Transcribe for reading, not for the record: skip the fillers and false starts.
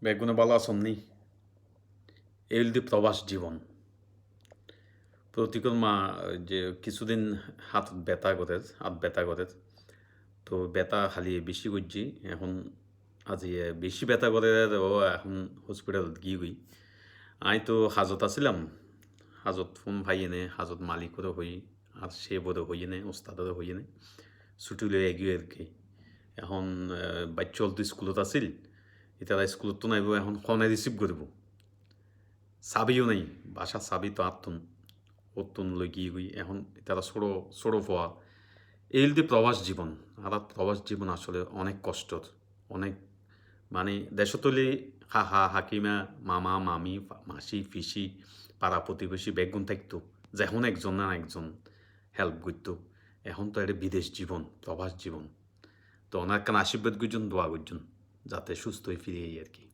বেগুনে বালা আসমনি এলদি প্রবাস জীবন প্রতিকূল মা যে কিছুদিন হাত ব্যথা করে তো ব্যথা খালি বেশি করছি এখন আজি বেশি ব্যথা করে ও এখন হসপিটাল গিয়ে গই আই তো হাজত আছিলাম হাজত ফোন ভাইয়েনে হাজত মালিকরও হই আর সে বোধ হইয়ে ওস্তাদেরও হইয়ে ছুটি লই এগিয়ে আর কি এখন বাচ্চল তো স্কুলত আছিল এতিয়া স্কুলত তো নাইব এখন ফোনে রিসিভ করব চাবিও নাই বাসা চাবি তো আত্মন অতুন লই গিয়ে গই এখন তারা ছোড়ো ছোড়ো হওয়া এই যে প্রবাস জীবন আর প্রবাস জীবন আসলে অনেক কষ্টর অনেক মানে দেশতলি হাহা হাকিমা মামা মামি মাসি পিসি পাড়া প্রতিবেশী বেগুন থাকতো যখন একজন না একজন হেল্প করতো এখন তো এটা বিদেশ জীবন প্রবাস জীবন তো ওনার কান আশীর্বাদ গুজন দোয়া গুজন যাতে সুস্থ হয়ে ফিরে আর কি